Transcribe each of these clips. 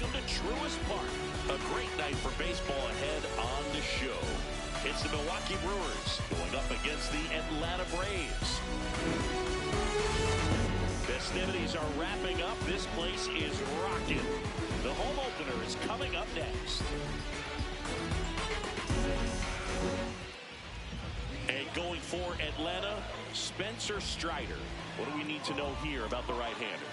welcome to Gtorrious Park. A great night for baseball ahead on the show. It's the Milwaukee Brewers going up against the Atlanta Braves. Festivities are wrapping up. This place is rocking. The home opener is coming up next. And going for Atlanta, Spencer Strider. What do we need to know here about the right-hander?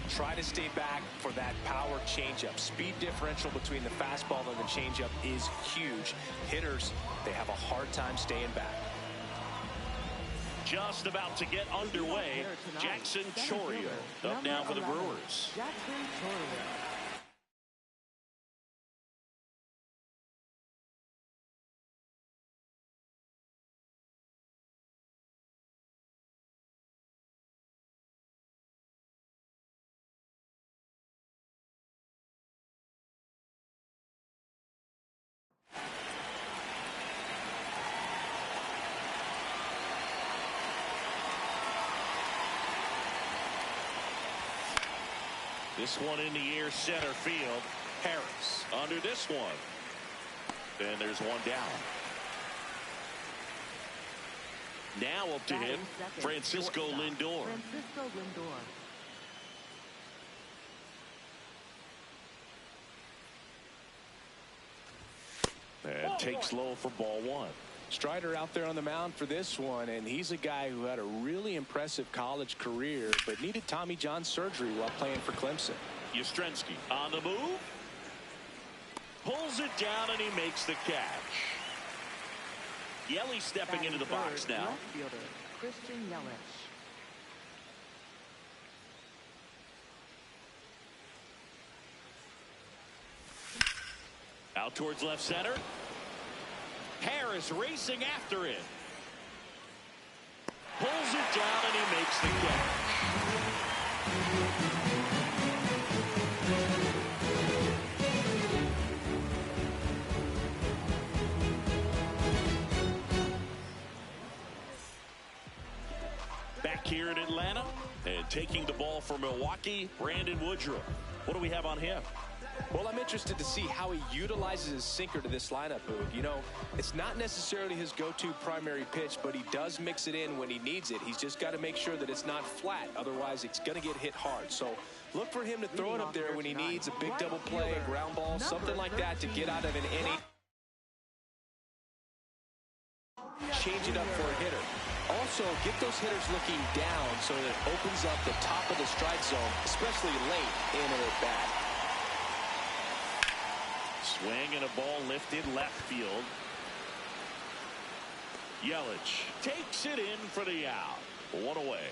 Try to stay back for that power changeup. Speed differential between the fastball and the changeup is huge. Hitters, they have a hard time staying back. Just about to get underway. Gtorrious up now for the Brewers. Gtorrious. This one in the air, center field. Harris under this one. And there's one down. Now up to him, Francisco Lindor. And takes low for ball one. Strider out there on the mound for this one, and he's a guy who had a really impressive college career but needed Tommy John surgery while playing for Clemson. Yastrzemski on the move. Pulls it down and he makes the catch. Yelich stepping into the box now. Left fielder, Christian Yelich. Out towards left center. Harris racing after it. Pulls it down and he makes the catch. Back here in Atlanta and taking the ball for Milwaukee, Brandon Woodruff. What do we have on him? Well, I'm interested to see how he utilizes his sinker to this lineup, Boog. You know, it's not necessarily his go-to primary pitch, but he does mix it in when he needs it. He's just got to make sure that it's not flat. Otherwise, it's going to get hit hard. So look for him to throw it up there when he needs a big double play, a ground ball, something like that to get out of an inning. Change it up for a hitter. Also, get those hitters looking down so that it opens up the top of the strike zone, especially late in an at-bat. Swing and a ball lifted left field. Yelich takes it in for the out. One away.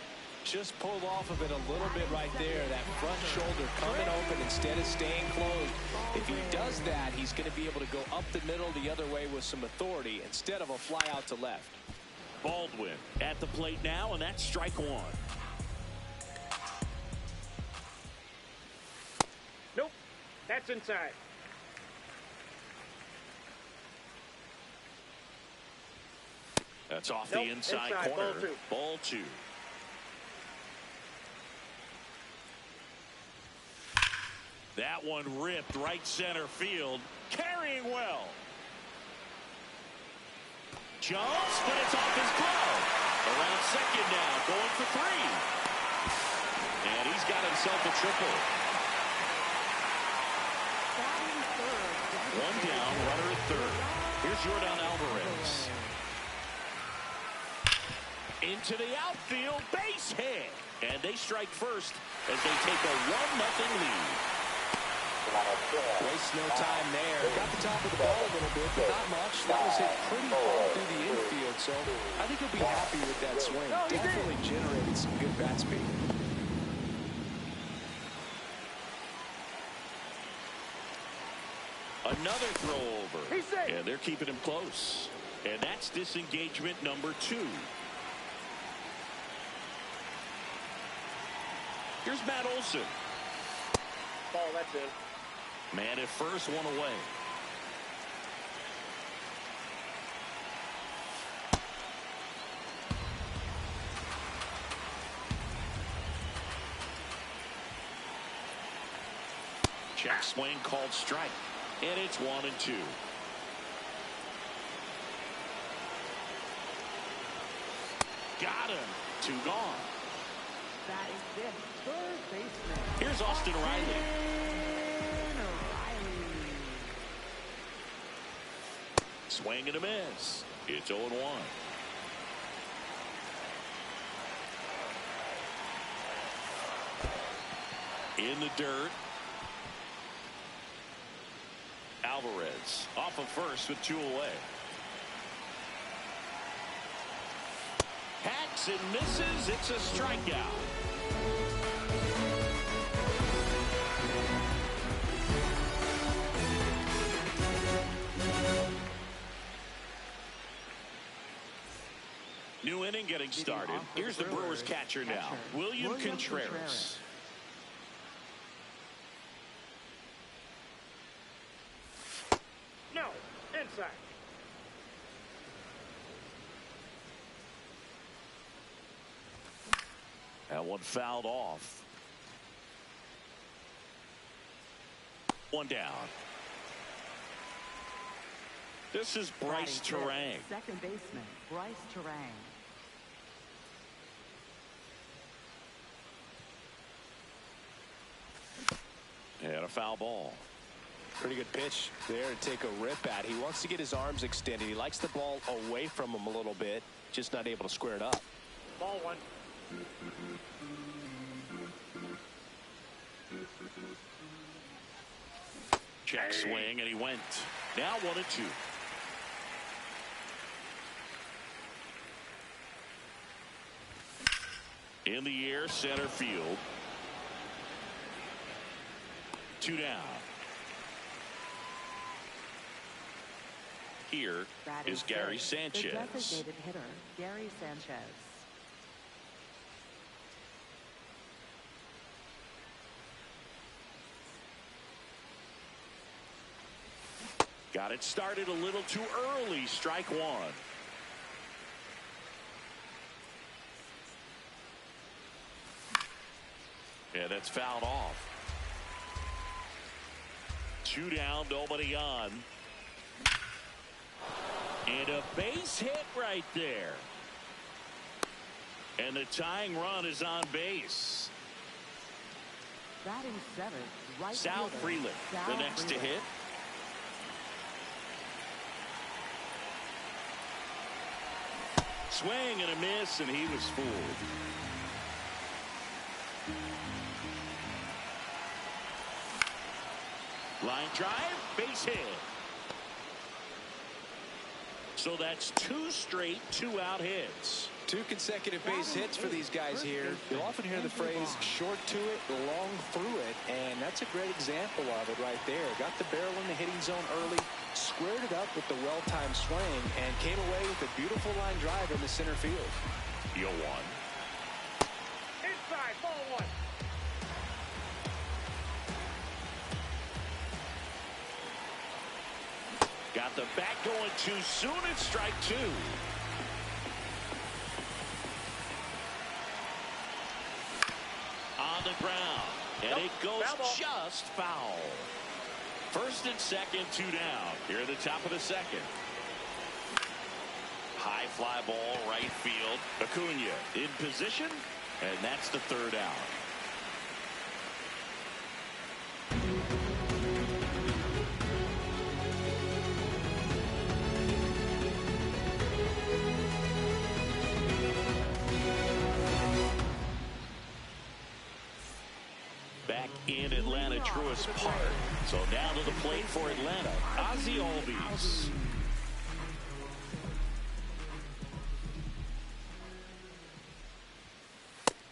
Just pulled off of it a little bit right there. That front shoulder coming open instead of staying closed. If he does that, he's going to be able to go up the middle the other way with some authority instead of a fly out to left. Baldwin at the plate now, and that's strike one. Nope, that's inside. That's off the inside corner. Ball two. That one ripped right center field. Carrying well. Jumps, but it's off his glove. Around second now, going for three. And he's got himself a triple. One down, runner at third. Here's Jordan Alvarez. Into the outfield, base hit. And they strike first as they take a 1-0 lead. Waste no time there. Got the top of the ball a little bit, but not much. That was hit pretty far through the infield, so I think he'll be happy with that swing. Definitely generated some good bat speed. Another throw over. And they're keeping him close. And that's disengagement number 2. Here's Matt Olson. Oh, that's it. Man at first, one away. Check swing called strike. And it's 1-2. Got him. 2 gone. That is fifth, third baseman. Here's Austin Riley. Swing and a miss. It's 0-1. In the dirt. Alvarez off of first with 2 away. Hacks and misses. It's a strikeout. New inning getting started. Here's the Brewers catcher now, William Gtorrious. No, inside. That one fouled off. 1 down. This is Bryce Terang. Second baseman, Bryce Terang. And a foul ball. Pretty good pitch there to take a rip at. He wants to get his arms extended. He likes the ball away from him a little bit, just not able to square it up. Ball 1. Check swing, and he went. Now 1-2. In the air, center field. 2 down. Here is Gary Sanchez. The designated hitter, Gary Sanchez. Got it started a little too early. Strike 1. Yeah, that's fouled off. 2 down, nobody on. And a base hit right there. And the tying run is on base. Batting 7th, right Sal fielder, Freeland, the next to hit. Swing and a miss, and he was fooled. Line drive, base hit. So that's 2 straight 2-out hits. 2 consecutive base hits for these guys here. You'll often hear the phrase short to it, long through it, and that's a great example of it right there. Got the barrel in the hitting zone early, squared it up with the well-timed swing, and came away with a beautiful line drive in the center field. 0-1. Inside, ball 1. Got the bat going too soon. It's strike 2. On the ground. And it goes just foul. First and second, 2 down. Here at the top of the second. High fly ball, right field. Acuna in position. And that's the 3rd out. Back in Atlanta, Truist Park. So now to the plate for Atlanta, Ozzie Albies.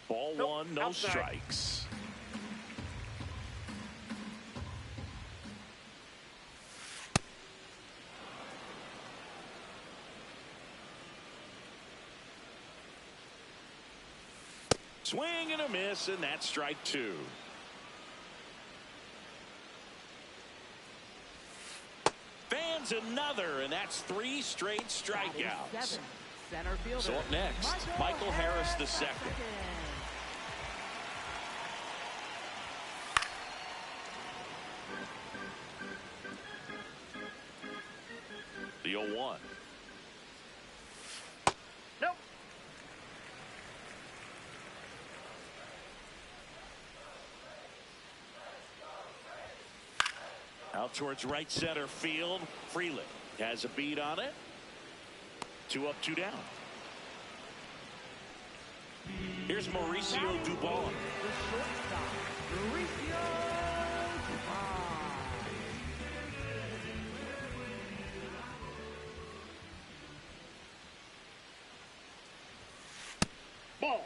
Ball 1, no outside. strikes. Swing and a miss, and that's strike 2. Fans another, and that's 3 straight strikeouts. Center fielder. So up next, Michael Harris II. The 0-1. Nope. Out towards right center field. Freeland has a beat on it. 2 up, 2 down. Here's Mauricio Dubon. The shortstop, Gtorrious. Ball.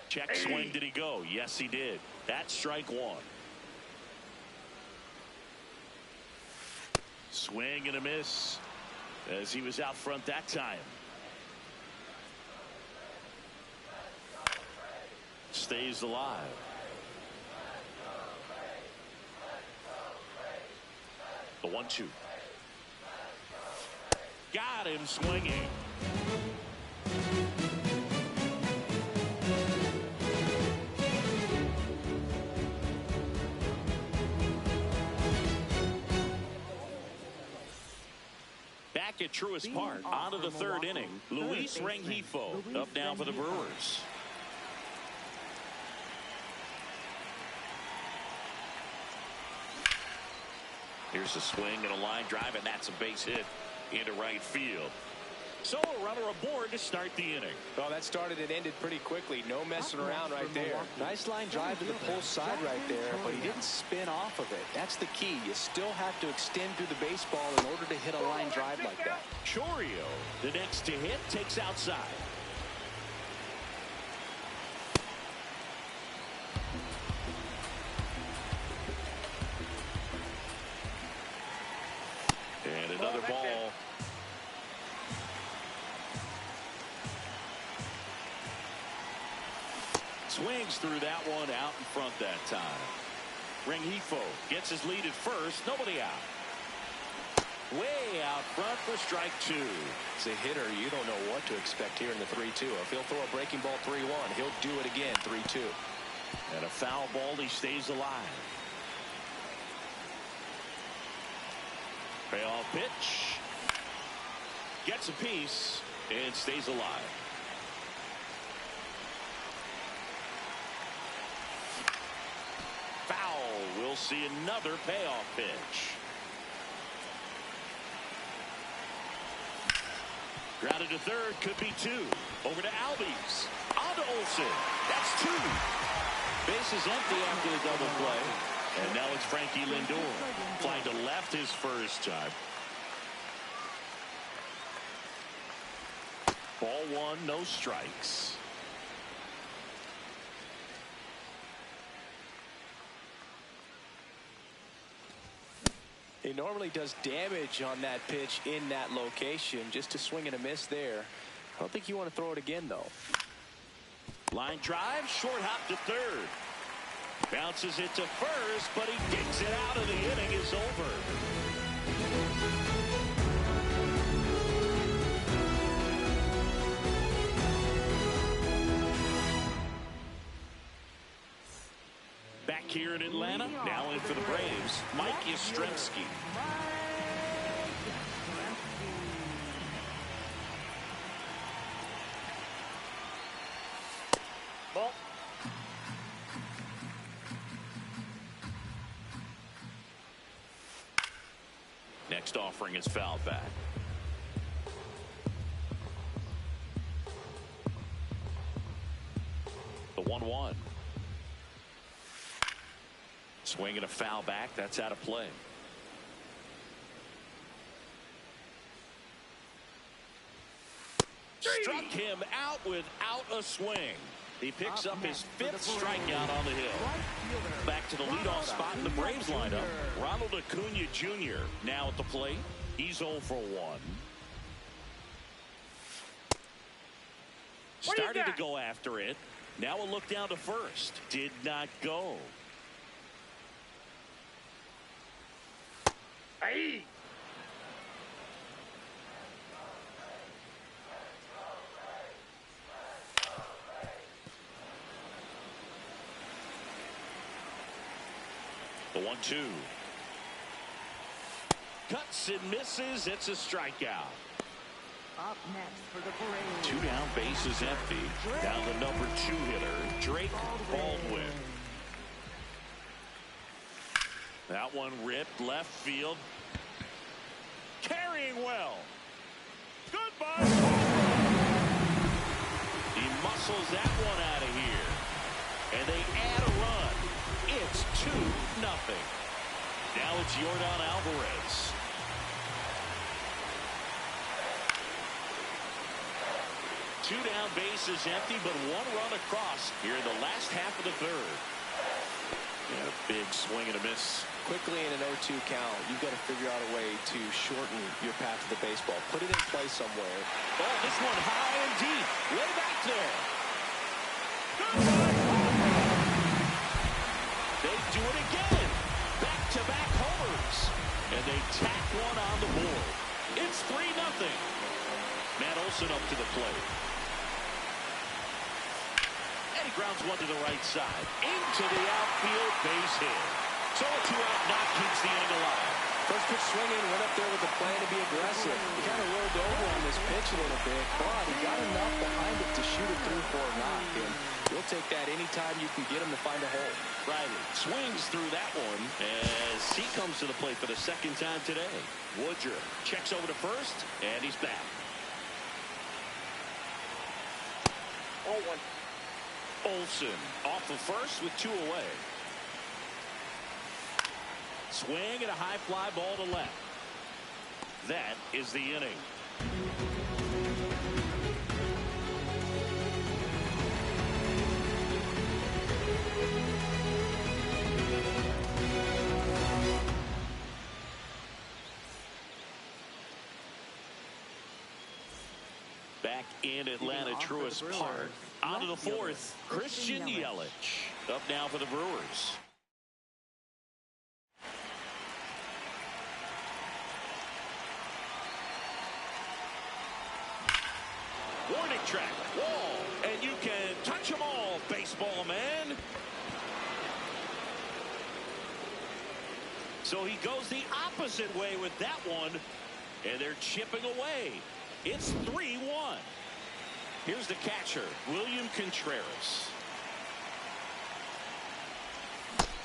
Check swing. Did he go? Yes, he did. That's strike 1. Swing and a miss as he was out front that time. Stays alive. The 1-2. Got him swinging. Back at Truist Park, on to the 3rd inning. Luis Rengifo up now for the Brewers. Here's a swing and a line drive, and that's a base hit into right field. So a runner aboard to start the inning. Oh, that started and ended pretty quickly. No messing around right there. Nice line drive to the pull side right there, but he didn't spin off of it. That's the key. You still have to extend through the baseball in order to hit a line drive like that. Gtorrious, the next to hit, takes outside. And another ball. Swings through that one, out in front that time. Rengifo gets his lead at first. Nobody out. Way out front for strike 2. As a hitter, you don't know what to expect here in the 3-2. If he'll throw a breaking ball 3-1, he'll do it again 3-2. And a foul ball, he stays alive. Payoff pitch. Gets a piece and stays alive. Foul. We'll see another payoff pitch. Grounded to third, could be 2. Over to Albies. On to Olsen. That's 2. Base is empty after the double play. And now it's Frankie Lindor. Flying to left his first time. Ball 1, no strikes. He normally does damage on that pitch in that location. Just a swing and a miss there. I don't think you want to throw it again, though. Line drive, short hop to third. Bounces it to first, but he digs it out, and the inning is over. Back here in Atlanta, now in for the Braves, Mike Yastrzemski. Ball. Next offering is fouled back. The 1-1. Swing and a foul back. That's out of play. Struck him out without a swing. He picks up his 5th strikeout on the hill. Back to the leadoff spot in the Braves lineup. Ronald Acuna Jr. now at the plate. He's 0 for 1. Started to go after it. Now a look down to first. Did not go. Hey. The 1-2. Cuts and misses. It's a strikeout. Up next for the Braves. 2 down, bases empty. Down the number 2 hitter, Drake Baldwin. That one ripped left field. Carrying well. Goodbye. He muscles that one out of here. And they add a run. It's 2-0. Now it's Yordan Alvarez. Two down, bases empty, but 1 run across here in the last half of the 3rd. And a big swing and a miss. Quickly in an 0-2 count, you've got to figure out a way to shorten your path to the baseball. Put it in play somewhere. Oh, this one high and deep. Way back there. They do it again. Back-to-back homers. And they tack one on the board. It's 3-0. Matt Olson up to the plate. And he grounds one to the right side. Into the outfield, base hit. So a 2-out knock keeps the angle alive. First pitch swinging, went up there with a plan to be aggressive. He kind of rolled over on this pitch a little bit, but he got enough behind it to shoot it through for a knock. And you'll take that anytime you can get him to find a hole. Riley swings through that one as he comes to the plate for the 2nd time today. Woodruff checks over to first, and he's back. 0-1. Olson off of first with 2 away. Swing and a high fly ball to left. That is the inning. Back in Atlanta Truist Park. On to the 4th, Christian Yelich. Up now for the Brewers. Warning track, wall, and you can touch them all, baseball man. So he goes the opposite way with that one, and they're chipping away. It's 3-1. Here's the catcher, William Contreras.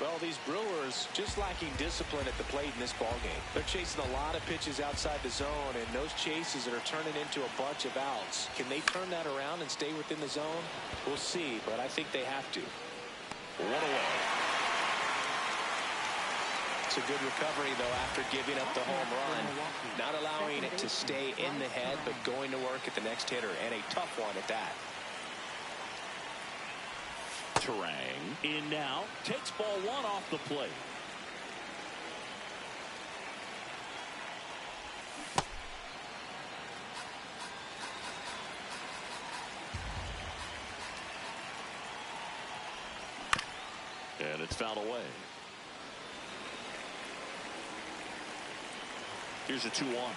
Well, these Brewers just lacking discipline at the plate in this ballgame. They're chasing a lot of pitches outside the zone, and those chases that are turning into a bunch of outs. Can they turn that around and stay within the zone? We'll see, but I think they have to. 1 away. It's a good recovery, though, after giving up the home run. Not allowing it to stay in the head, but going to work at the next hitter, and a tough one at that. Terang in now, takes ball 1 off the plate. And it's fouled away. Here's a 2-1.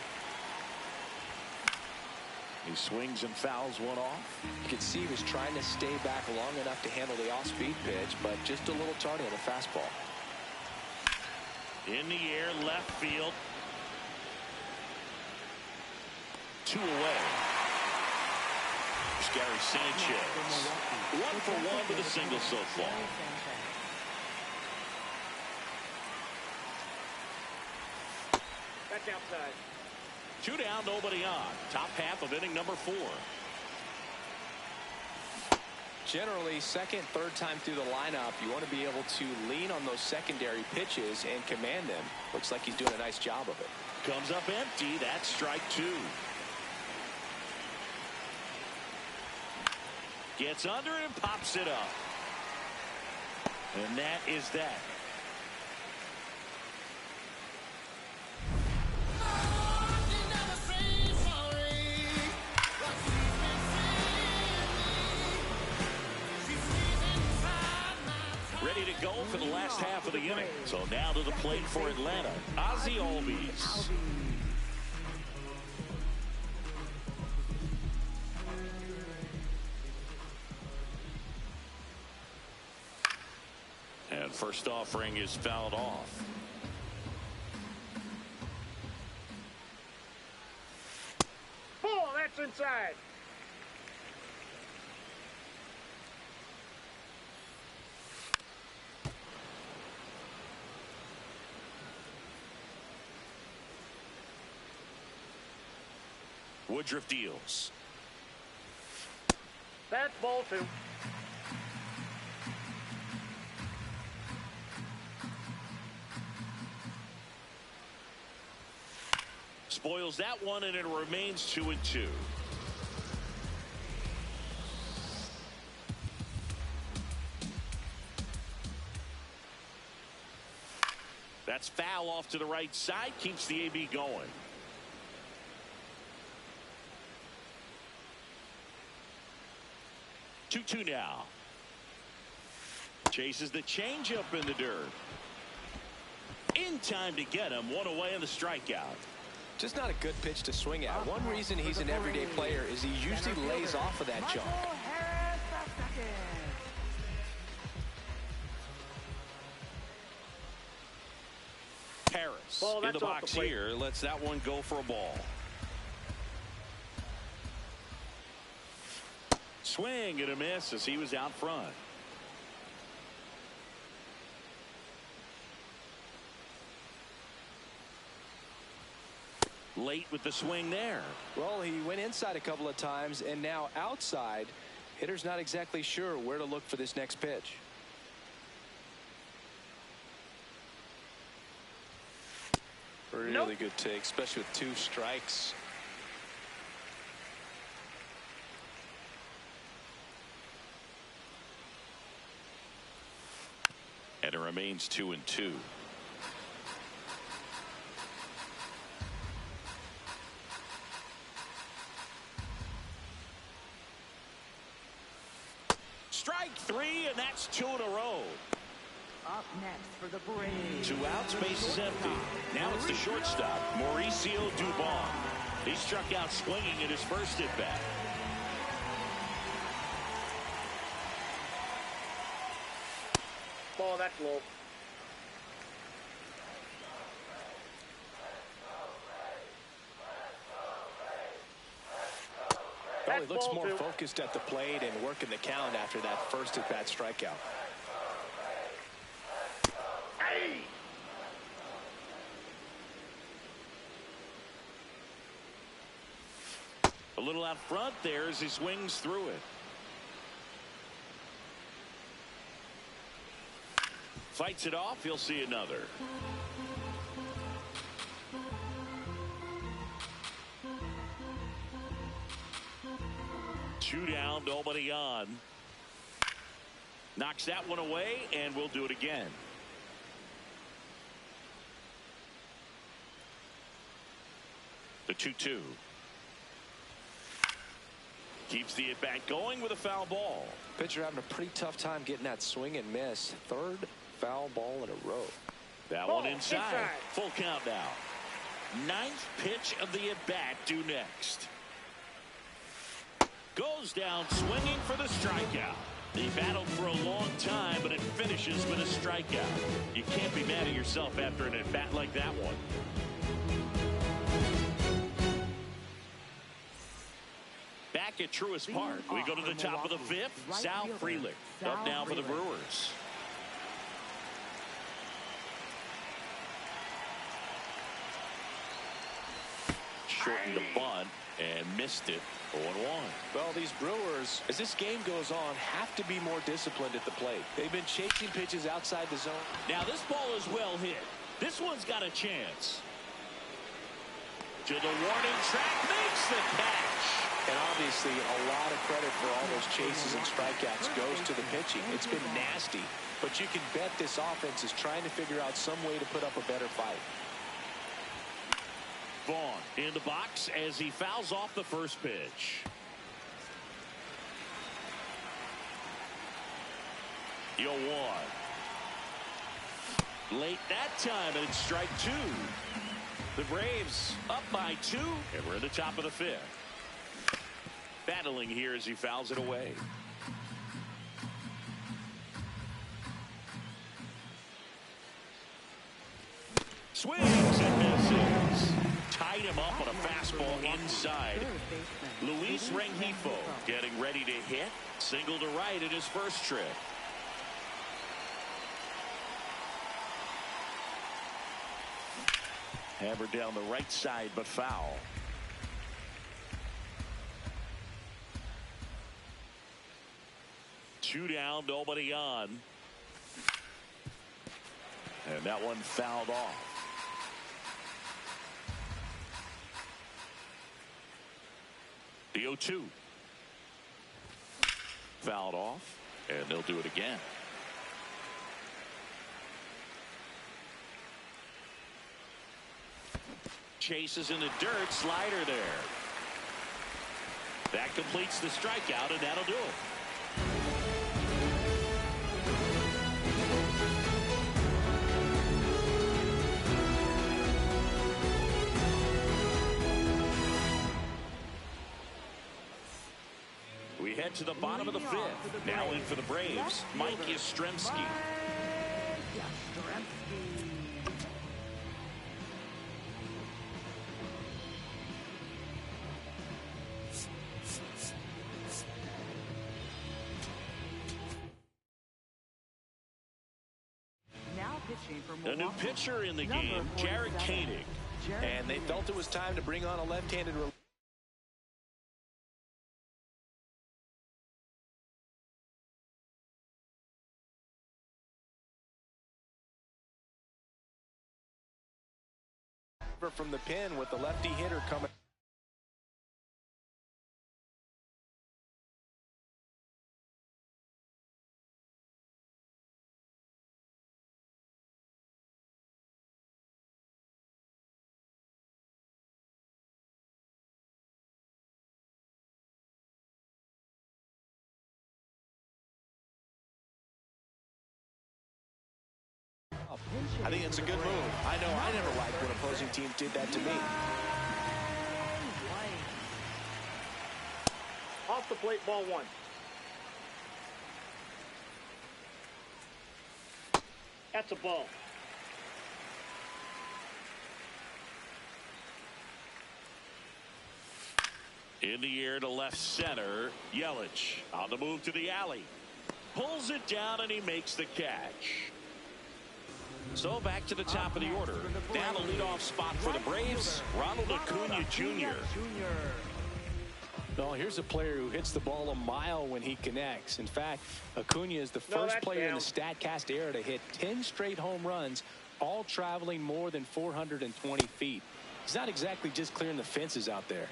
He swings and fouls one off. You could see he was trying to stay back long enough to handle the off-speed pitch, but just a little tardy on the fastball. In the air, left field. 2 away. There's Gary Sanchez. 1 for 1 with a single so far. That's outside. 2 down, nobody on. Top half of inning number 4. Generally, second, third time through the lineup, you want to be able to lean on those secondary pitches and command them. Looks like he's doing a nice job of it. Comes up empty. That's strike 2. Gets under it and pops it up. And that is that. Ready to go for the last half of the inning. So now to the plate for Atlanta, Ozzie Albies. And First offering is fouled off. Ball, that's inside. Woodruff deals. That's ball 2. Spoils that one, and it remains 2-2. That's foul off to the right side. Keeps the AB going. Two now. Chases the changeup in the dirt. In time to get him. One away in the strikeout. Just not a good pitch to swing at. One reason he's an everyday player is he usually lays off of that junk. Harris in the box here. Lets that one go for a ball. Swing and a miss as he was out front. Late with the swing there. Well, he went inside a couple of times, and now outside. Hitter's not exactly sure where to look for this next pitch. Really good take, especially with 2 strikes. And it remains 2-2. Strike 3, and that's 2 in a row. Up next for the Braves. 2 outs, base is empty. Now it's the shortstop, Mauricio Dubon. He struck out swinging in his first at bat. Ball, that's low. Well, he looks more focused at the plate and working the count after that first at bat strikeout. Hey! A little out front there as he swings through it. Fights it off. He'll see another. Two down, nobody on. Knocks that one away, and we'll do it again. The 2-2. Keeps the at-bat going with a foul ball. Pitcher having a pretty tough time getting that swing and miss. 3rd foul ball in a row. That one inside. Full count now. 9th pitch of the at-bat due next. Goes down swinging for the strikeout. They battled for a long time, but it finishes with a strikeout. You can't be mad at yourself after an at-bat like that one. Back at Truist Park, we go to the top of the 5th. Sal Frelick up now for the Brewers. Shortened the bunt and missed it. 0-1. Well, these Brewers, as this game goes on, have to be more disciplined at the plate. They've been chasing pitches outside the zone. Now this ball is well hit. This one's got a chance. To the warning track, makes the catch. And obviously, a lot of credit for all those chases and strikeouts goes to the pitching. It's been nasty, but you can bet this offense is trying to figure out some way to put up a better fight. Vaughn in the box as he fouls off the first pitch. 0-1. Late that time, and it's strike 2. The Braves up by 2, and we're at the top of the 5th. Battling here as he fouls it away. Swings and misses. Tied him up on a fastball inside. Luis Rengifo getting ready to hit. Single to right at his first trip. Hammered down the right side, but foul. Two down, nobody on. And that one fouled off. The 0-2. Fouled off, and they'll do it again. Chases in the dirt, slider there. That completes the strikeout, and that'll do it. We head to the bottom of the fifth. Now in for the Braves, Mike Yastrzemski. A new pitcher in the game, Jared Koenig. And they felt it was time to bring on a left-handed reliever from the pen with the lefty hitter coming. I think it's a good move. I know I never liked when opposing teams did that to me. Off the plate, ball one. That's a ball. In the air to left center, Yelich on the move to the alley. Pulls it down, and he makes the catch. So back to the top of the order. Down the leadoff spot for the Braves, Ronald Acuna Jr. Well, here's a player who hits the ball a mile when he connects. In fact, Acuna is the first player in the StatCast era to hit 10 straight home runs, all traveling more than 420 feet. He's not exactly just clearing the fences out there.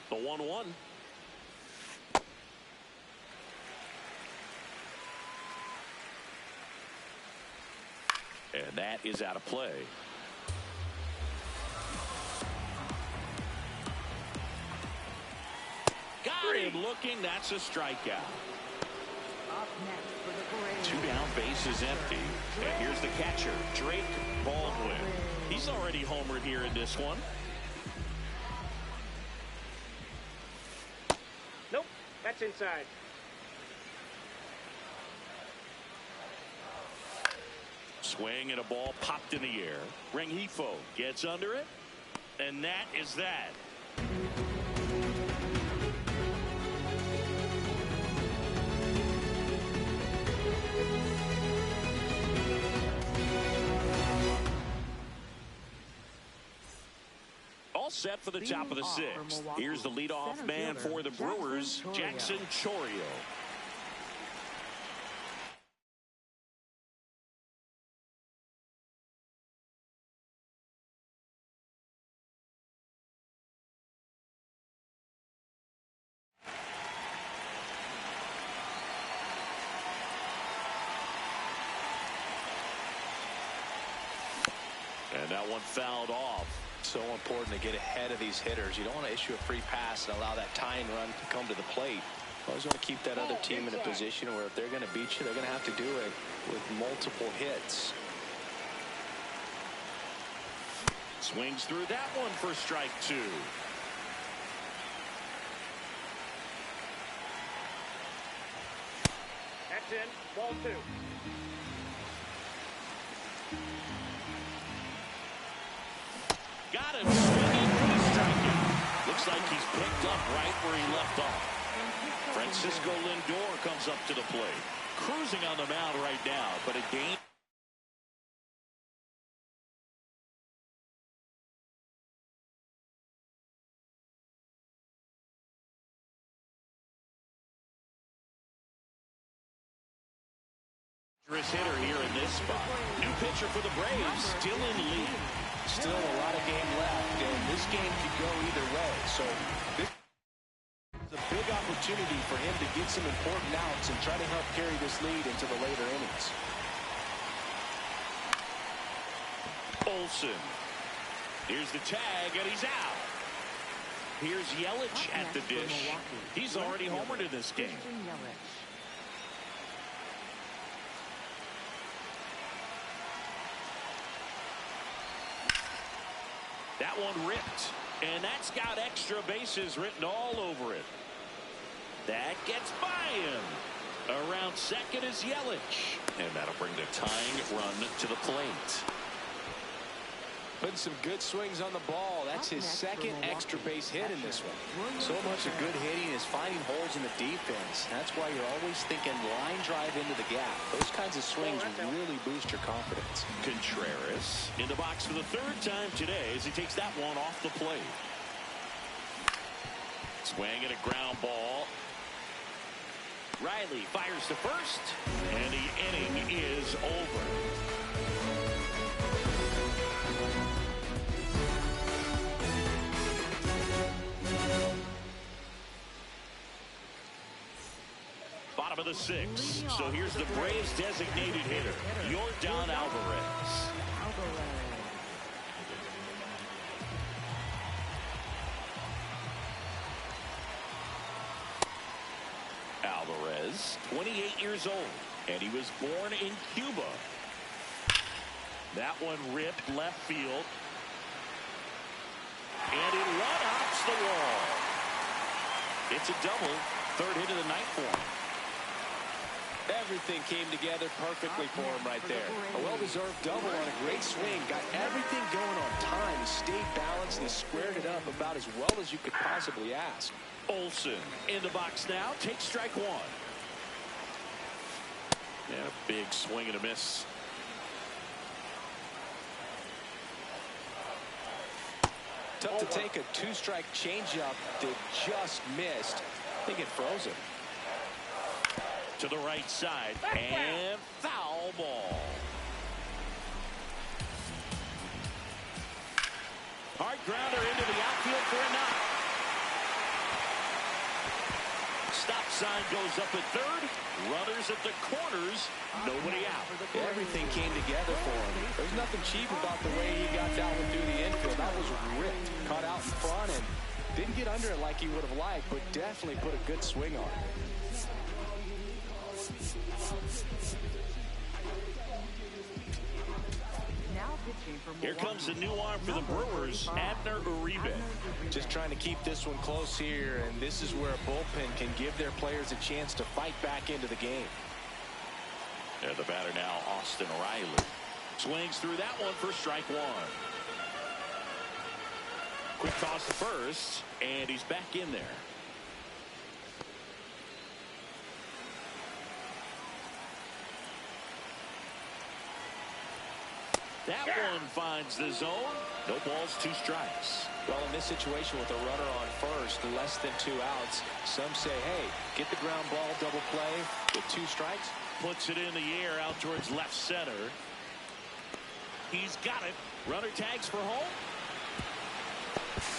The 1-1. And that is out of play. Got him looking. That's a strikeout. Two down, base is empty. And here's the catcher, Drake Baldwin. He's already homered here in this one. Nope, that's inside. Swing and a ball popped in the air. Rengifo gets under it. And that is that. All set for the top of the sixth. Here's the leadoff man for the Brewers, Jackson Chourio. And that one fouled off. So important to get ahead of these hitters. You don't want to issue a free pass and allow that tying run to come to the plate. You always want to keep that other team in a position where if they're going to beat you, they're going to have to do it with multiple hits. Swings through that one for strike two. That's in, ball two. Got him swinging for the strikeout. Looks like he's picked up right where he left off. Francisco Lindor comes up to the plate. Cruising on the mound right now, but a game. Hitter here in this spot. New pitcher for the Braves, still in lead. Still a lot of game left, and this game could go either way. So this is a big opportunity for him to get some important outs and try to help carry this lead into the later innings. Olsen. Here's the tag, and he's out. Here's Yelich at the dish. He's already homered in this game. That one ripped, and that's got extra bases written all over it. That gets by him. Around second is Yelich, and that'll bring the tying run to the plate. Putting some good swings on the ball. That's his second extra base hit in this one. So much of good hitting is finding holes in the defense. That's why you're always thinking line drive into the gap. Those kinds of swings really boost your confidence. Gtorrious in the box for the third time today as he takes that one off the plate. Swing and a ground ball. Riley fires to first, and the inning is over. Bottom of the sixth. So here's the Braves designated hitter, Yordan Alvarez. Alvarez, 28 years old, and he was born in Cuba. That one ripped left field. And it one-hops the wall. It's a double, third hit of the night for him. Everything came together perfectly for him right there. A well-deserved double on a great swing. Got everything going on time. He stayed balanced and he squared it up about as well as you could possibly ask. Olsen in the box now. Takes strike one. And a big swing and a miss. Tough to take a two-strike changeup that just missed. I think it froze him. To the right side, and foul ball. Hard grounder into the outfield for a knock. Stop sign goes up at third. Runners at the corners. Nobody out. Everything came together for him. There's nothing cheap about the way he got that one through the infield. That was ripped. Caught out in front and didn't get under it like he would have liked, but definitely put a good swing on it. Here comes the new arm for the Brewers, Abner Uribe. Just trying to keep this one close here, and this is where a bullpen can give their players a chance to fight back into the game. There the batter now, Austin Riley. Swings through that one for strike one. Quick toss to first, and he's back in there. That one finds the zone. No balls, two strikes. Well, in this situation with a runner on first, less than 2 outs, some say, hey, get the ground ball, double play with 2 strikes. Puts it in the air out towards left center. He's got it. Runner tags for home.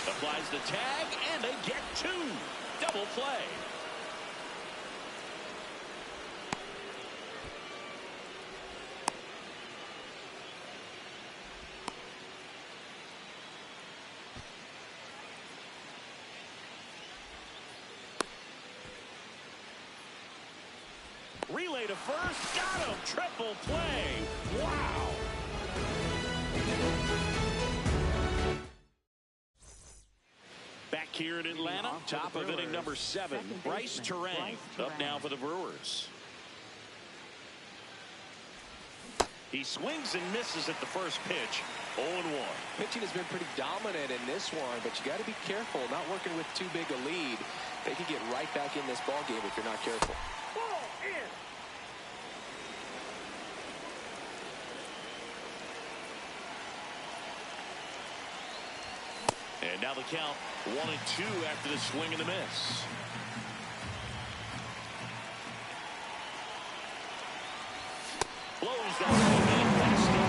Applies the tag, and they get 2. Double play. Relay to first. Got him. Triple play. Wow. Back here in Atlanta, top of inning number 7. Bryce Terang up now for the Brewers. He swings and misses at the first pitch. 0-1. Pitching has been pretty dominant in this one, but you got to be careful, not working with too big a lead. They could get right back in this ball game if you're not careful. Ball in. And now the count 1-2 after the swing and the miss. Blows that ball.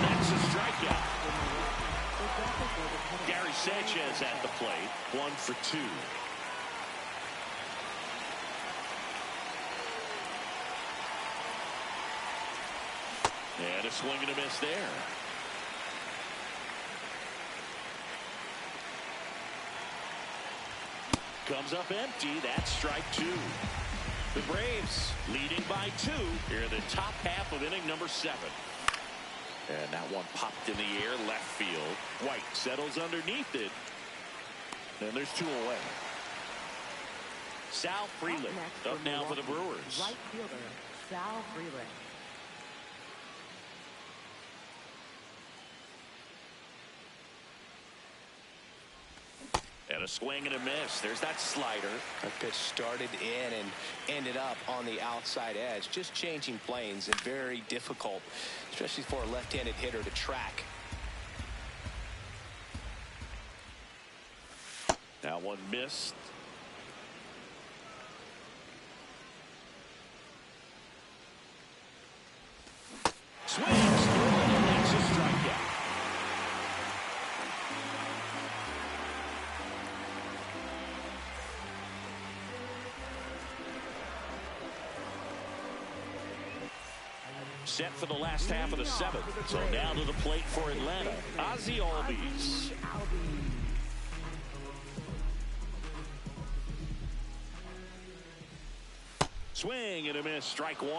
That's a strikeout. Gary Sanchez at the plate. 1 for 2. And a swing and a miss there. Comes up empty. That's strike 2. The Braves leading by 2 here in the top half of inning number 7. And that one popped in the air left field. White settles underneath it. And there's 2 away. Sal Freeland up now for the Brewers. Right fielder, Sal Freeland. And a swing and a miss. There's that slider. That pitch started in and ended up on the outside edge. Just changing planes and very difficult, especially for a left-handed hitter to track. That one missed. Swings. That's a strikeout. Set for the last half of the 7th. So now to the plate for Atlanta, Ozzie Albies. Swing and a miss, strike 1.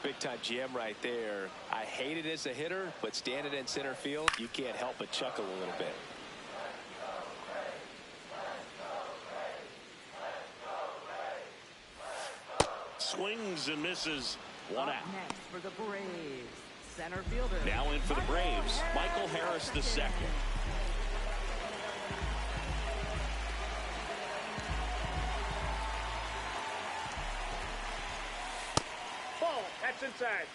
Big time jam right there. I hate it as a hitter, but standing in center field, you can't help but chuckle a little bit. Swings and misses. 1 out. Next for the Braves, center fielder. Now in for the Braves, Michael Harris II. Ball. That's inside.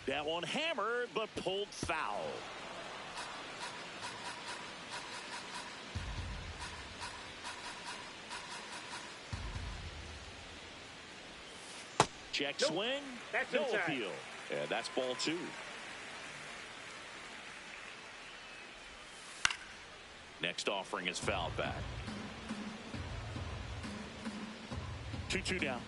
That one hammered, but pulled foul. Check swing. That's no inside. appeal. And that's ball 2. Next offering is fouled back. 2-2 down.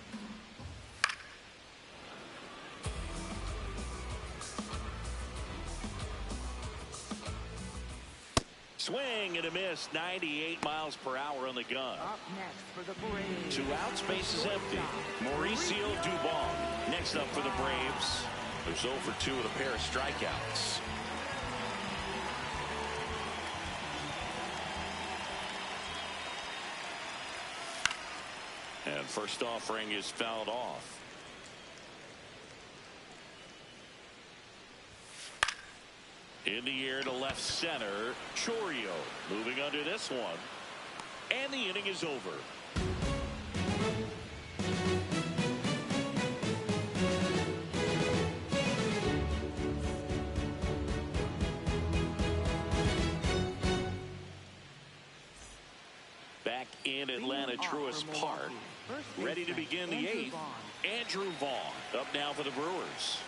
Swing and a miss. 98 miles per hour on the gun. Up next for the Braves. 2 outs, base is empty. Mauricio Dubon next up for the Braves. There's 0 for 2 with a pair of strikeouts. And first offering is fouled off. In the air to left center, Gtorrious moving under this one. And the inning is over. Back in Atlanta Truist Park, ready to begin the 8th. Andrew Vaughn up now for the Brewers.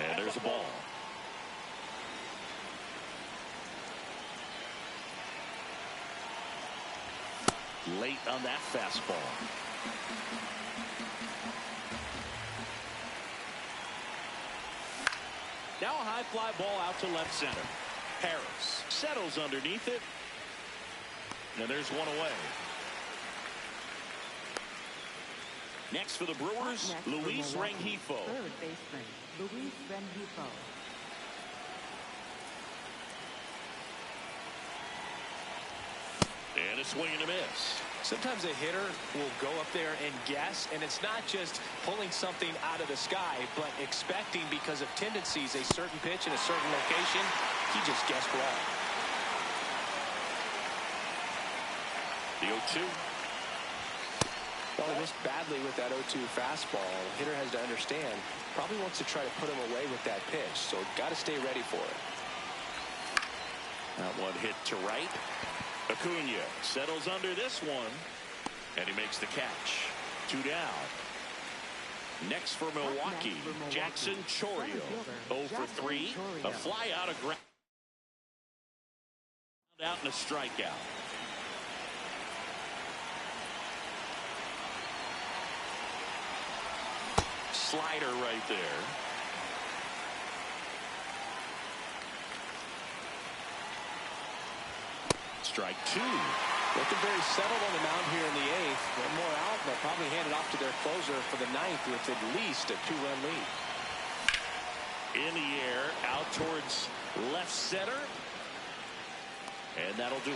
And there's a ball. Late on that fastball. Now a high fly ball out to left center. Harris settles underneath it. And there's 1 away. Next for the Brewers, Luis Rengifo. Third baseman, Luis Rengifo. And And a swing and a miss. Sometimes a hitter will go up there and guess, and it's not just pulling something out of the sky, but expecting because of tendencies a certain pitch in a certain location. He just guessed wrong. The 0-2. Well, he missed badly with that 0-2 fastball. The hitter has to understand, probably wants to try to put him away with that pitch, so got to stay ready for it. That one hit to right. Acuna settles under this one, and he makes the catch. 2 down. Next for Milwaukee, Jackson Gtorrious. 0 for 3. A fly out of ground. Out and a strikeout. Slider right there. Strike 2. Looking very settled on the mound here in the 8th. One more out, they'll probably hand it off to their closer for the 9th with at least a 2-run lead. In the air, out towards left center. And that'll do it.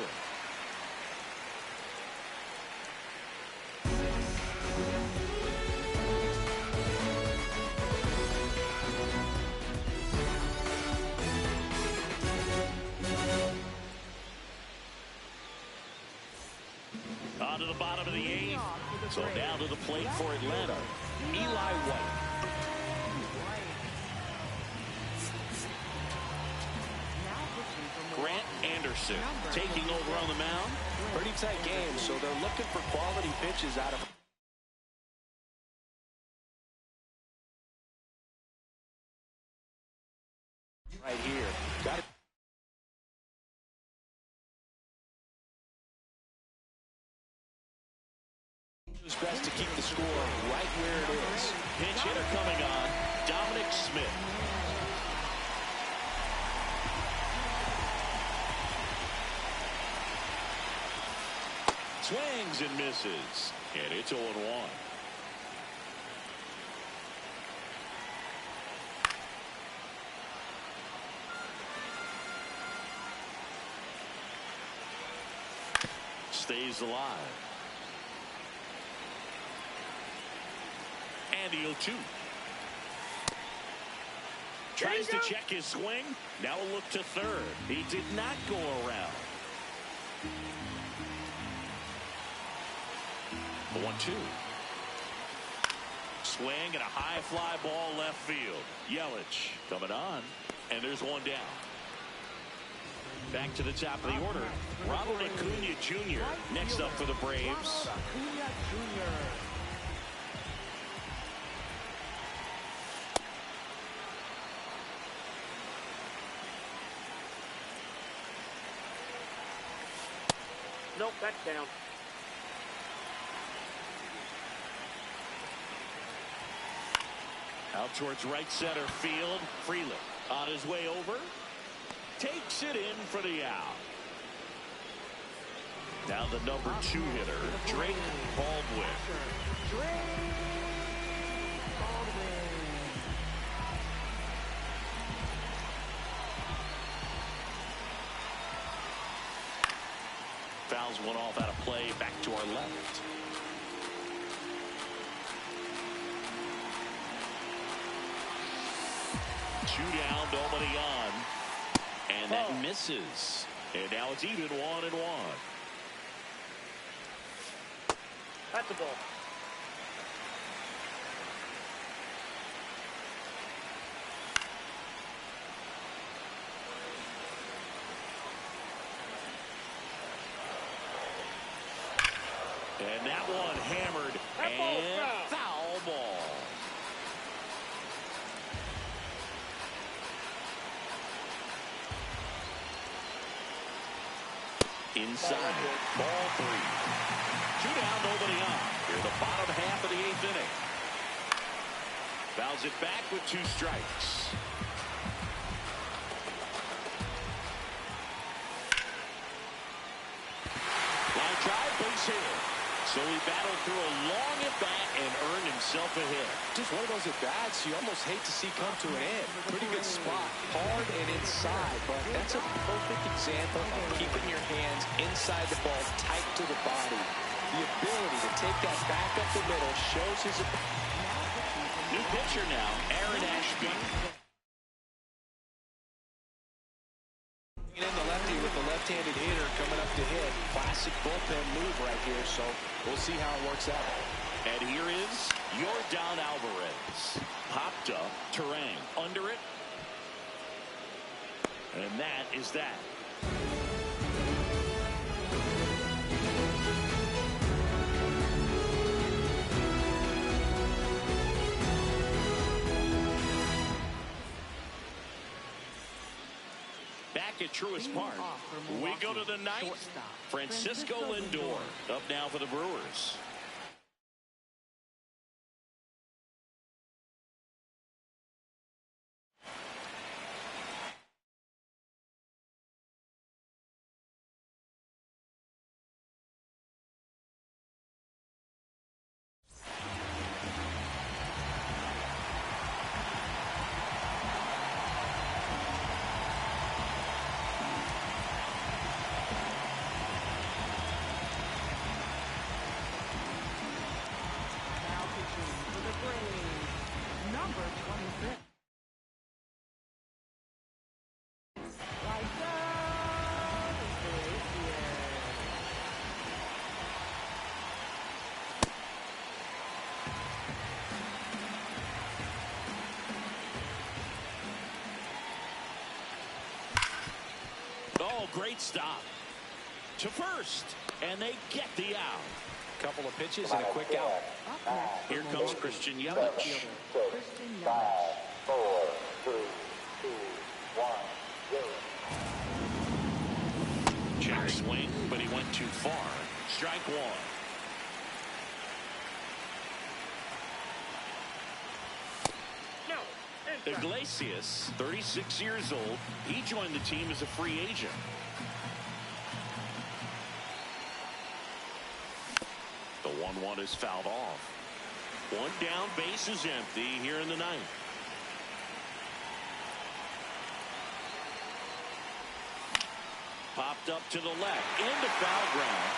On to the bottom of the 8th. So down to the plate for Atlanta, Eli White. Grant Anderson taking over on the mound. Pretty tight game, so they're looking for quality pitches out of right here. Got it. It's best to keep the score right where it is. Pinch hitter coming on, Dominic Smith. Swings and misses, and it's 0-1. Stays alive. And the 0-2. Tries to check his swing. Now a look to third. He did not go around. 1-2. Swing and a high fly ball left field. Yelich coming on. And there's one down. Back to the top of the order. Ronald Acuna Jr. next up for the Braves. Nope, that's down. Out towards right center field. Freeland on his way over. Takes it in for the out. Now the number 2 hitter, Drake Baldwin. Fouls one off out of play. Back to our left. Two down, nobody on. And that misses. And now it's even 1-1. That's a ball. And that one hammered. And foul ball. Inside, ball 3. 2 down, nobody on. Here the bottom half of the 8th inning. Fouls it back with 2 strikes. Line drive, base hit. So he battled through a long at-bat and earned himself a hit. Just one of those at-bats you almost hate to see come to an end. Pretty good spot, hard and inside, but that's a perfect example of keeping your hands inside the ball, tight to the body. The ability to take that back up the middle shows his ability. New pitcher now, Aaron Ashby. In the lefty with the left-handed hitter coming up to hit. Classic bullpen move right here, so we'll see how it works out. And here is Yordan Alvarez. Popped up, Terang under it. And that is that. Back at Truist Park, we go to the ninth. Francisco Lindor up now for the Brewers. Oh, great stop to first, and they get the out. Couple of pitches and a quick out. Here comes Christian Yelich. 5, 4, 3, 2, 1, 0. Check swing, but he went too far. Strike one. Gtorrious, 36 years old. He joined the team as a free agent. The 1-1 is fouled off. One down, base is empty here in the ninth. Popped up to the left, into foul ground.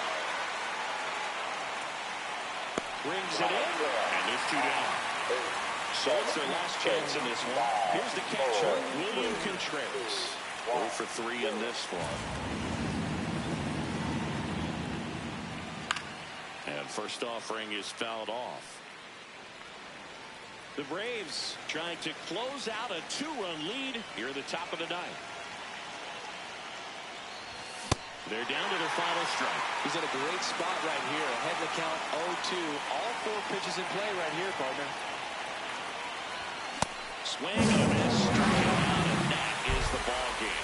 Brings it in, and there's two down. So it's their last chance in this one. Here's the catcher, William Contreras. 0 for 3 in this one. And first offering is fouled off. The Braves trying to close out a 2-run lead here at the top of the ninth. They're down to their final strike. He's in a great spot right here. Ahead in the count 0-2. All 4 pitches in play right here, partner. Swing and a miss, striking out, and that is the ball game.